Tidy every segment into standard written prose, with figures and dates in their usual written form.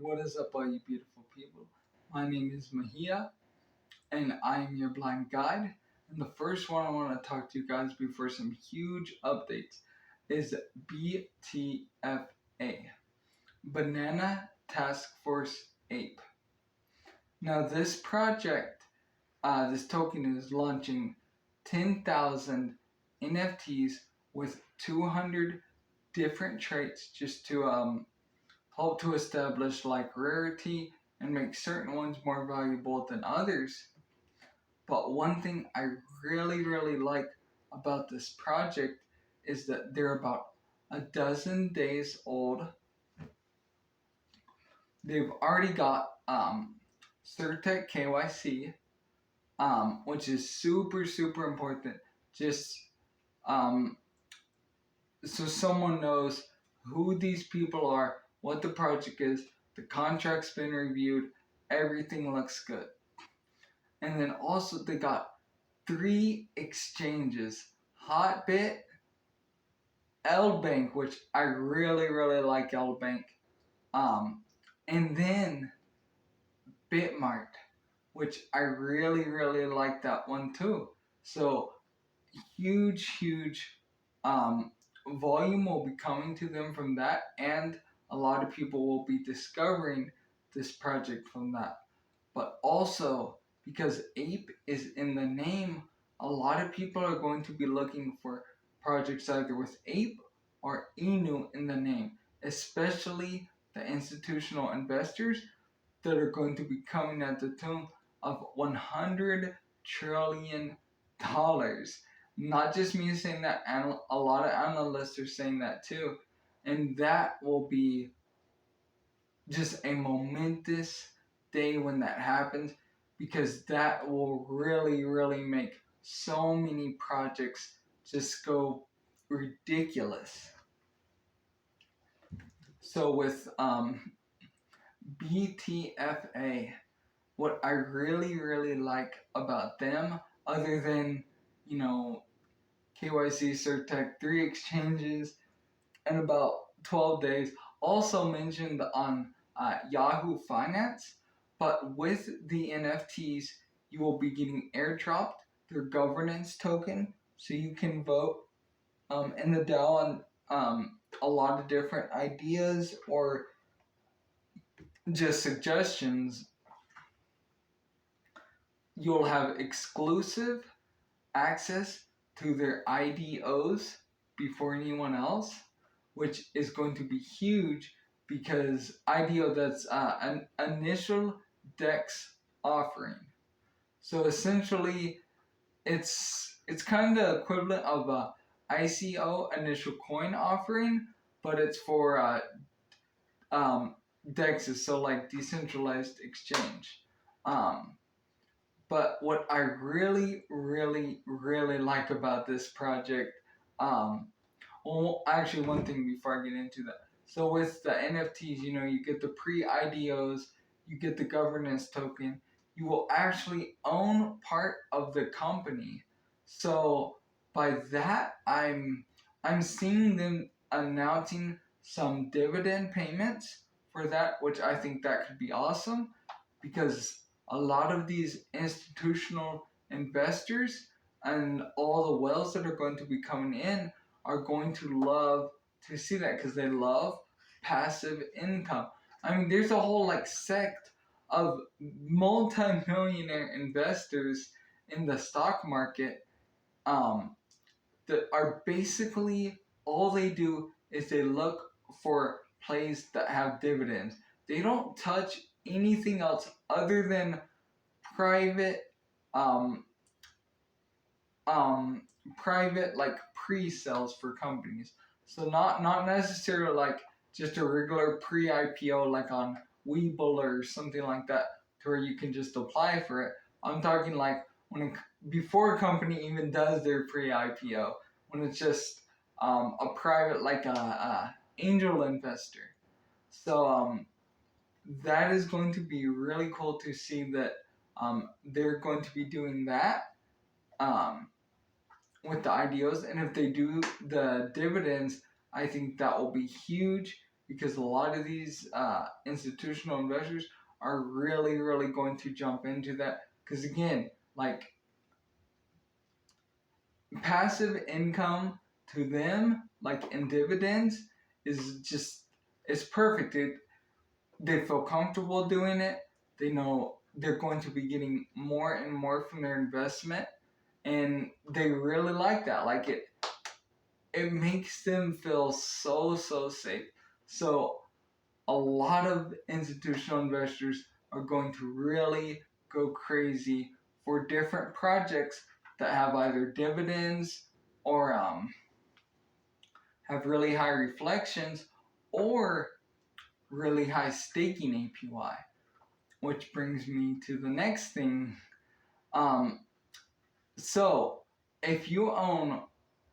What is up, all you beautiful people? My name is Mahia, and I am your blind guide. And the first one I want to talk to you guys before some huge updates is BTFA, Banana Task Force APE. Now, this project, this token is launching 10,000 NFTs with 200 different traits just to help to establish like rarity and make certain ones more valuable than others. But one thing I really like about this project is that they're about a dozen days old. They've already got Certec KYC, which is super important. Just so someone knows who these people are, what the project is, the contract's been reviewed, everything looks good. And then also they got 3 exchanges: Hotbit, LBank, which I really like LBank, and then Bitmart, which I really like that one too. So huge volume will be coming to them from that, and a lot of people will be discovering this project from that. But also, because ape is in the name, a lot of people are going to be looking for projects either with ape or inu in the name, especially the institutional investors that are going to be coming at the tune of $100 trillion. Not just me saying that, and a lot of analysts are saying that too. And that will be just a momentous day when that happens, because that will really make so many projects just go ridiculous. So with BTFA, what I really like about them, other than, you know, KYC, Certec, 3 exchanges, and about 12 days, also mentioned on Yahoo Finance. But with the NFTs, you will be getting airdropped their governance token, so you can vote in the DAO on a lot of different ideas or just suggestions. You'll have exclusive access to their IDOs before anyone else, which is going to be huge, because IDO, that's an initial DEX offering. So essentially, it's kind of equivalent of a ICO, initial coin offering, but it's for DEXs, so like decentralized exchange. But what I really like about this project, well, actually, one thing before I get into that. So with the NFTs, you know, you get the pre-IDOs, you get the governance token, you will actually own part of the company. So by that, I'm seeing them announcing some dividend payments for that, which I think that could be awesome, because a lot of these institutional investors and all the whales that are going to be coming in are going to love to see that, because they love passive income. I mean, there's a whole like sect of multi-millionaire investors in the stock market that are basically, all they do is they look for plays that have dividends. They don't touch anything else other than private private like pre-sales for companies. So not necessarily like just a regular pre-IPO like on Webull or something like that, to where you can just apply for it. I'm talking like before a company even does their pre-IPO, when it's just a private, like a angel investor. So that is going to be really cool to see that they're going to be doing that with the IDOs. And if they do the dividends, I think that will be huge, because a lot of these institutional investors are really, really going to jump into that. Because again, like passive income to them, like in dividends, is just it's perfect. They feel comfortable doing it. They know they're going to be getting more and more from their investment, and they really like that. Like it makes them feel so safe. So a lot of institutional investors are going to really go crazy for different projects that have either dividends or have really high reflections or really high staking APY. Which brings me to the next thing. Um, so, if you own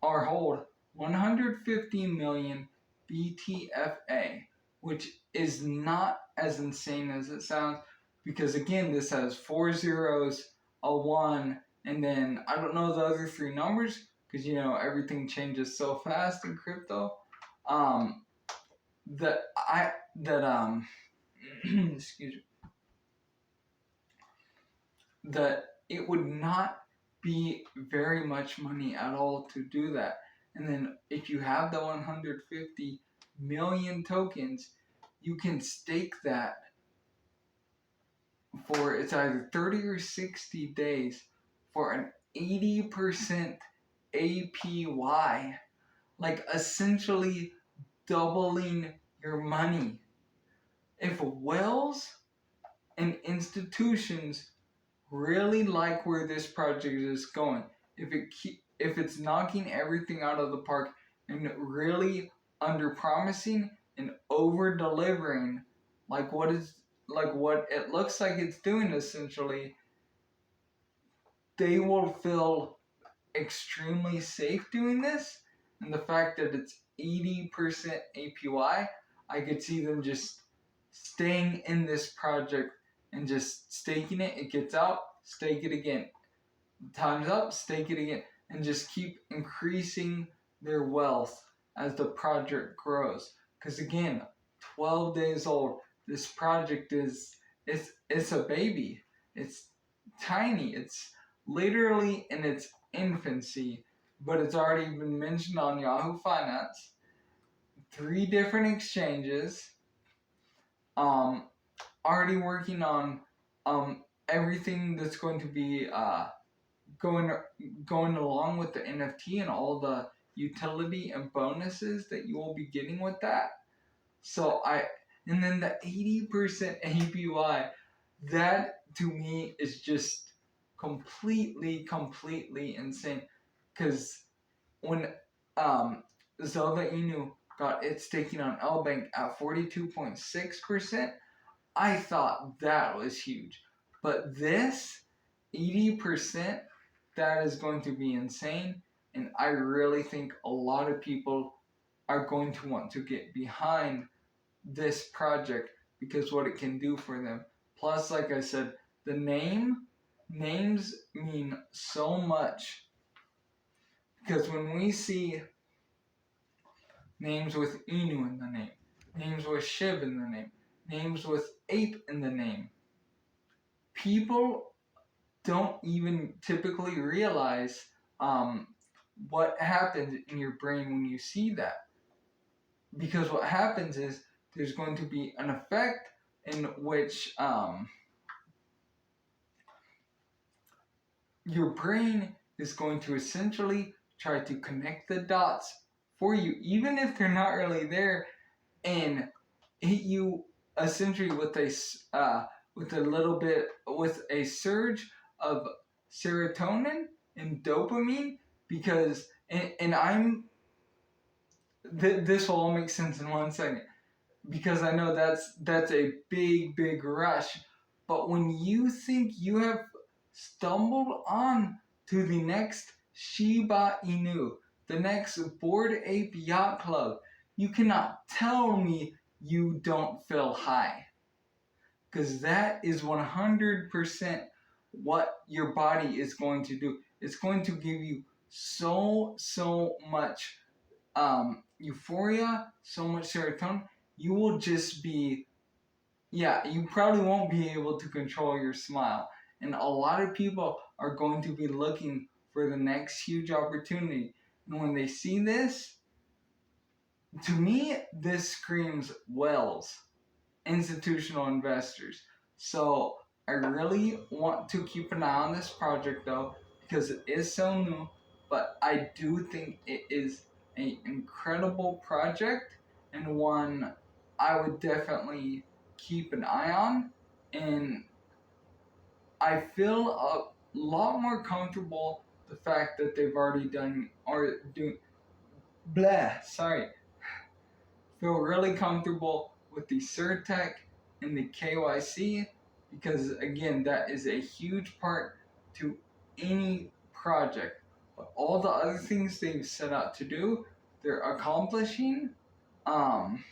or hold 150 million BTFA, which is not as insane as it sounds, because again, this has 4 zeros, a 1, and then I don't know the other 3 numbers because everything changes so fast in crypto. That I that excuse me, that it would not be very much money at all to do that. And then if you have the 150 million tokens, you can stake that for it's either 30 or 60 days for an 80% APY, like essentially doubling your money. If wells and institutions really like where this project is going, if it's knocking everything out of the park and really under promising and over delivering, like what it looks like it's doing essentially, they will feel extremely safe doing this. And the fact that it's 80% APY, I could see them just staying in this project and just staking it. It gets out, stake it again. Time's up, stake it again. And just keep increasing their wealth as the project grows. Because again, 12 days old, this project it's a baby. It's tiny. It's literally in its infancy, but it's already been mentioned on Yahoo Finance. 3 different exchanges. Already working on everything that's going to be going along with the NFT and all the utility and bonuses that you will be getting with that. And then the 80% APY, that to me is just completely insane. Because when Zelda Inu got its staking on L Bank at 42.6%, I thought that was huge. But this 80%, that is going to be insane. And I really think a lot of people are going to want to get behind this project because what it can do for them. Plus, like I said, the names mean so much. Because when we see names with Inu in the name, names with Shib in the name, names with Ape in the name, people don't even typically realize what happens in your brain when you see that. Because what happens is there's going to be an effect in which your brain is going to essentially try to connect the dots for you, even if they're not really there, and hit you essentially with a surge of serotonin and dopamine. Because this will all make sense in 1 second, because I know that's a big rush. But when you think you have stumbled on to the next Shiba Inu, the next Bored Ape Yacht Club, you cannot tell me you don't feel high. Because that is 100% what your body is going to do. It's going to give you so much euphoria, so much serotonin, you will just be, yeah, you probably won't be able to control your smile. And a lot of people are going to be looking for the next huge opportunity. And when they see this, to me, this screams Wells, institutional investors. So I really want to keep an eye on this project though, because it is so new, but I do think it is an incredible project and one I would definitely keep an eye on. And I feel a lot more comfortable the fact that they've already done or do blah, sorry, feel really comfortable with the Surtech and the KYC because, again, that is a huge part to any project. But all the other things they've set out to do, they're accomplishing. Um,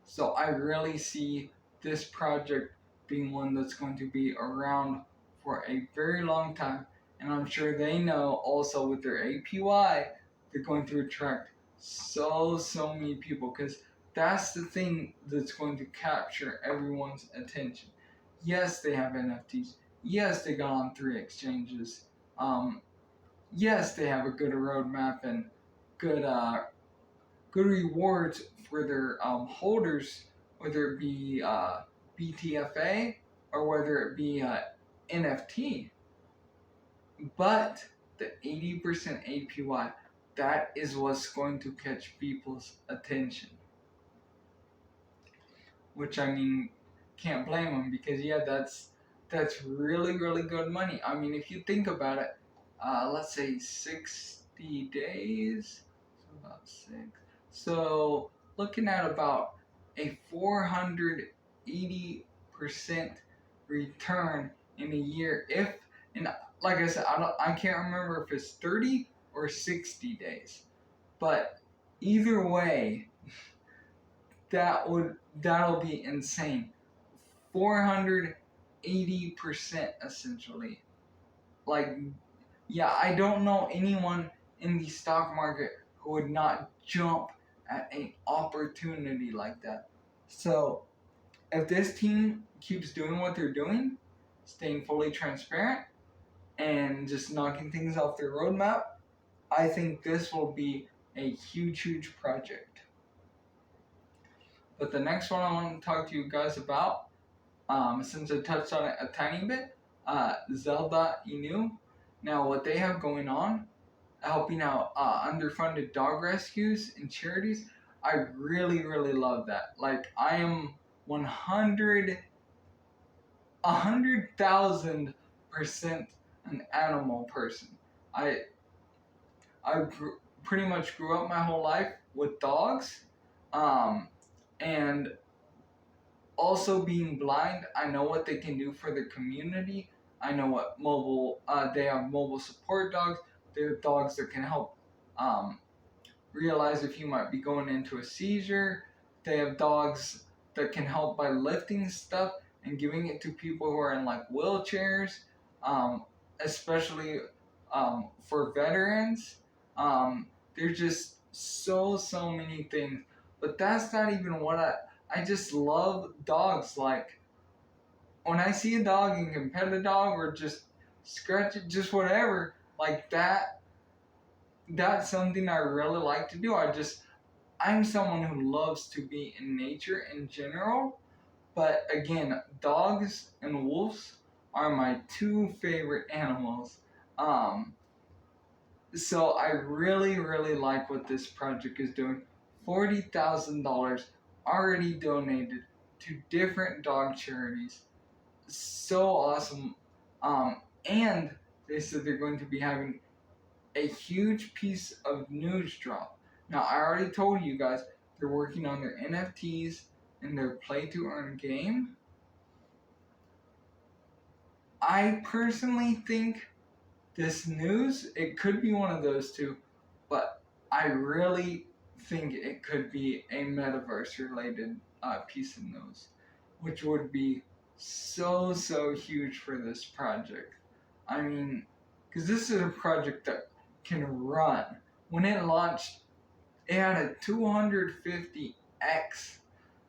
so I really see this project being one that's going to be around for a very long time. And I'm sure they know also with their APY, they're going to attract so many people because that's the thing that's going to capture everyone's attention. Yes, they have NFTs. Yes, they got on 3 exchanges. Um, yes, they have a good roadmap and good good rewards for their holders, whether it be BTFA or whether it be NFT. But the 80% APY, that is what's going to catch people's attention. Which I mean, can't blame them because yeah, that's really good money. I mean, if you think about it, let's say 60 days, so about six. So looking at about a 480% return in a year. If and like I said, I can't remember if it's 30 or 60 days, but either way, that'll be insane. 480% essentially. Like, yeah, I don't know anyone in the stock market who would not jump at an opportunity like that. So if this team keeps doing what they're doing, staying fully transparent and just knocking things off their roadmap, I think this will be a huge project. But the next one I want to talk to you guys about, since I touched on it a tiny bit, Zelda Inu. Now, what they have going on, helping out underfunded dog rescues and charities, I really love that. Like, I am 100,000% an animal person. I pretty much grew up my whole life with dogs, um, and also being blind, I know what they can do for the community. I know what they have mobile support dogs. They're dogs that can help um, realize if you might be going into a seizure. They have dogs that can help by lifting stuff and giving it to people who are in like wheelchairs, especially for veterans. There's just so many things. But that's not even what I just love dogs. Like when I see a dog and can pet a dog or just scratch it, just whatever, like that's something I really like to do. I'm someone who loves to be in nature in general, but again, dogs and wolves are my two favorite animals. Um, so I really like what this project is doing. $40,000 already donated to different dog charities. So awesome. And they said they're going to be having a huge piece of news drop. Now, I already told you guys they're working on their NFTs and their play to earn game. I personally think this news, it could be one of those two, but I really think it could be a metaverse related piece of news, which would be so huge for this project. I mean, because this is a project that can run. When it launched, it had a 250 X.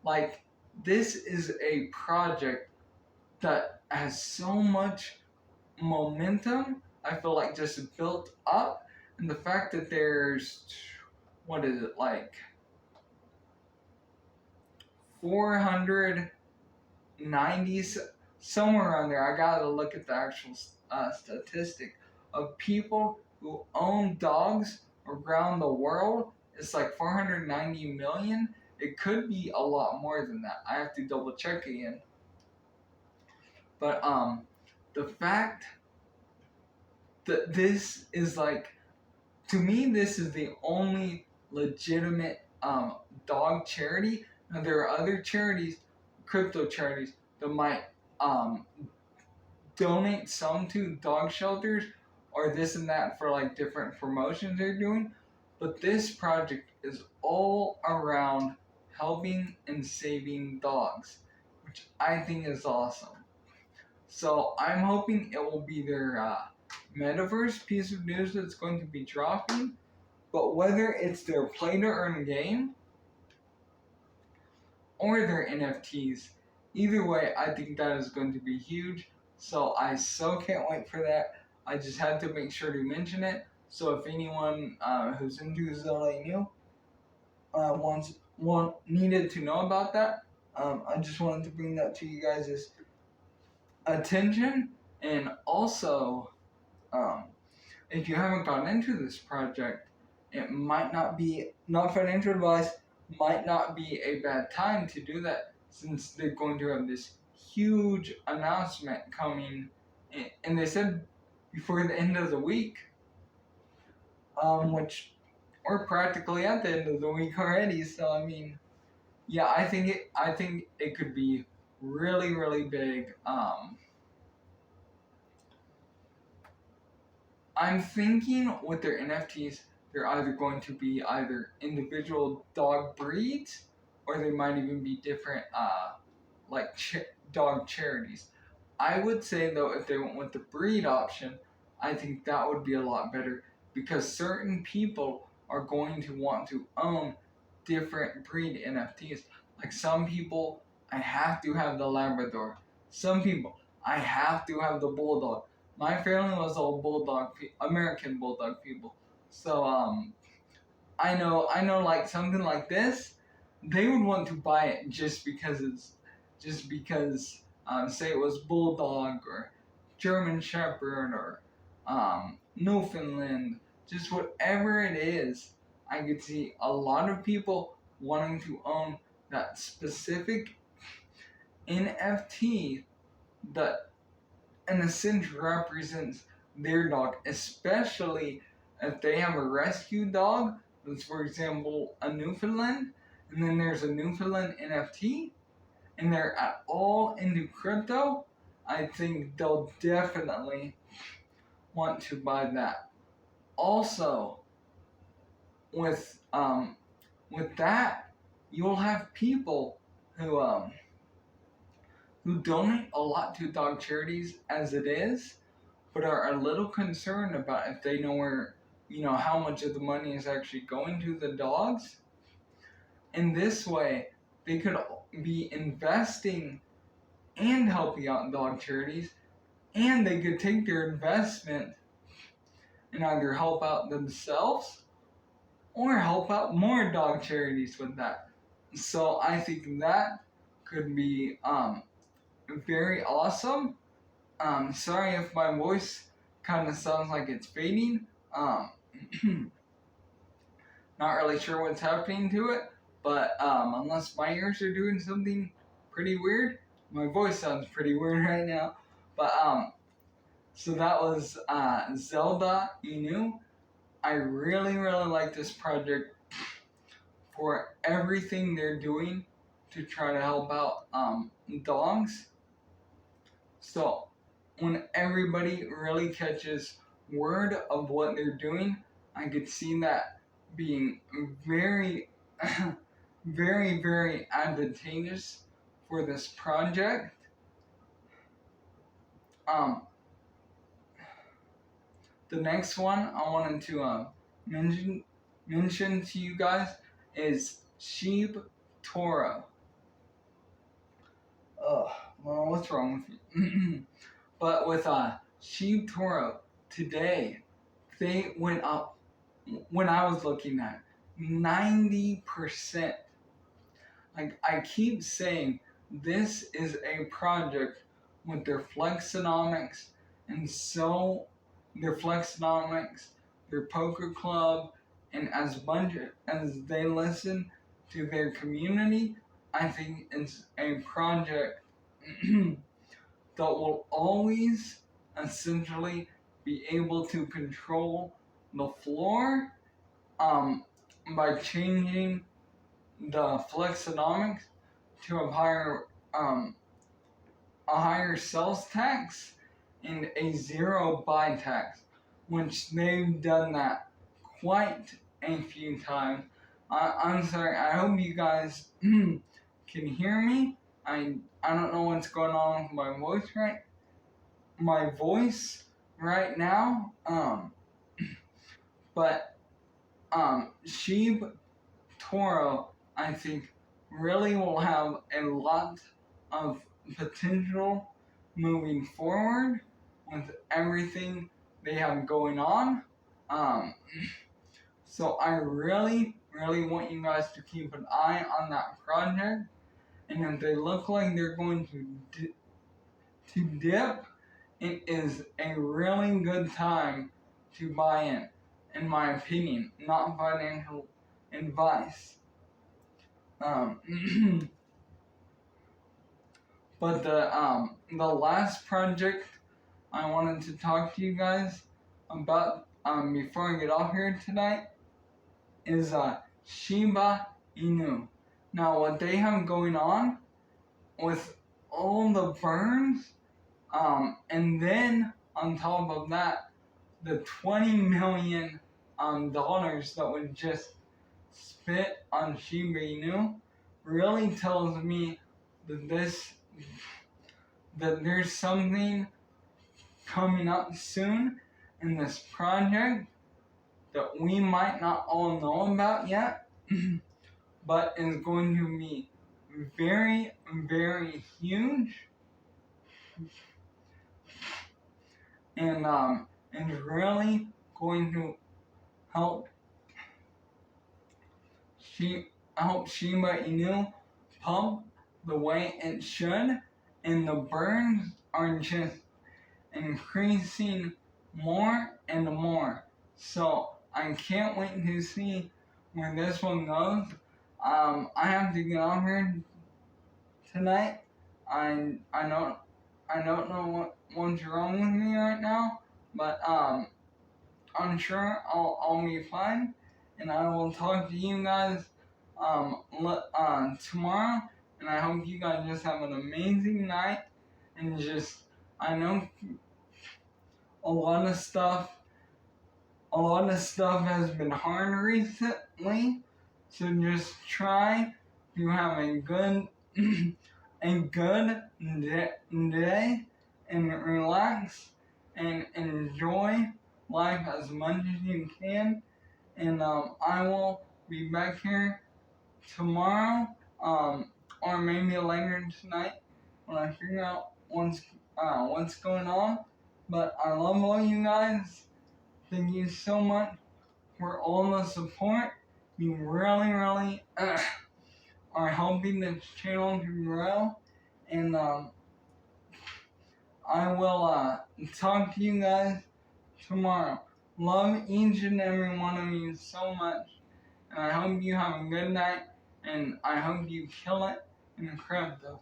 Like, this is a project that has so much momentum, I feel like, just built up. And the fact that there's, what is it, like 490, somewhere around there. I gotta look at the actual statistic of people who own dogs around the world. It's like 490 million. It could be a lot more than that. I have to double check again. But the fact that this is like, to me, this is the only legitimate dog charity. Now there are other charities, crypto charities, that might um, donate some to dog shelters or this and that for like different promotions they're doing. But this project is all around helping and saving dogs, which I think is awesome. So I'm hoping it will be their metaverse piece of news that's going to be dropping. But whether it's their play to earn game or their NFTs, either way, I think that is going to be huge. So I so can't wait for that. I just had to make sure to mention it. So if anyone who's into Zelda new needed to know about that, I just wanted to bring that to you guys' attention. And also, if you haven't gotten into this project, it might not financial advice, might not be a bad time to do that, since they're going to have this huge announcement coming, and they said before the end of the week, which we're practically at the end of the week already. So I mean, yeah, I think it could be really, really big. I'm thinking with their NFTs, they're either going to be either individual dog breeds, or they might even be different, like dog charities. I would say though, if they went with the breed option, I think that would be a lot better, because certain people are going to want to own different breed NFTs. Like some people, I have to have the Labrador. Some people, I have to have the Bulldog. My family was all bulldog, American bulldog people. So I know, like something like this, they would want to buy it just because say it was bulldog or German Shepherd or Newfoundland, just whatever it is. I could see a lot of people wanting to own that specific NFT that in a sense represents their dog, especially if they have a rescue dog that's, for example, a Newfoundland, and then there's a Newfoundland NFT, and they're at all into crypto. I think they'll definitely want to buy that. Also, with that, you'll have people who donate a lot to dog charities as it is, but are a little concerned about if they know where, how much of the money is actually going to the dogs. In this way, they could be investing and helping out dog charities, and they could take their investment and either help out themselves or help out more dog charities with that. So I think that could be very awesome. Sorry if my voice kind of sounds like it's fading. Not really sure what's happening to it, but unless my ears are doing something pretty weird, my voice sounds pretty weird right now. But so that was Zelda Inu. I really, really like this project for everything they're doing to try to help out dogs. So when everybody really catches word of what they're doing, I could see that being very, very, very advantageous for this project. The next one I wanted to mention to you guys is SHIBTORO. SHIBTORO. Well, what's wrong with me? But with SHIBTORO today, they went up, when I was looking at 90%. Like I keep saying, this is a project with their flexonomics, and so their flexonomics, their poker club, and as much as they listen to their community, I think it's a project that will always essentially be able to control the floor by changing the flexonomics to a higher sales tax and a zero buy tax, which they've done that quite a few times. I'm sorry, I hope you guys can hear me. I don't know what's going on with my voice right now. But SHIBTORO, I think, really will have a lot of potential moving forward with everything they have going on. So I really want you guys to keep an eye on that project, and if they look like they're going to dip, it is a really good time to buy in my opinion, not financial advice. But the last project I wanted to talk to you guys about before I get off here tonight is Shiba Inu. Now, what they have going on with all the burns, and then on top of that, the $20 million dollars that was just spent on Shiba Inu really tells me that there's something coming up soon in this project that we might not all know about yet, but is going to be very, very huge, and is really going to help Shiba Inu pump the way it should, and the burns are just increasing more and more. So I can't wait to see where this one goes. I have to get off here tonight. I don't know what's wrong with me right now, but I'm sure I'll be fine, and I will talk to you guys tomorrow. And I hope you guys just have an amazing night, and just, I know a lot of stuff has been hard recently, so just try to have a good day and relax and enjoy life as much as you can. And I will be back here tomorrow, or maybe later tonight when I figure out what's going on. But I love all you guys. Thank you so much for all the support. You really are helping this channel to grow. And I will talk to you guys tomorrow. Love each and every one of you so much. And I hope you have a good night. And I hope you kill it in crypto.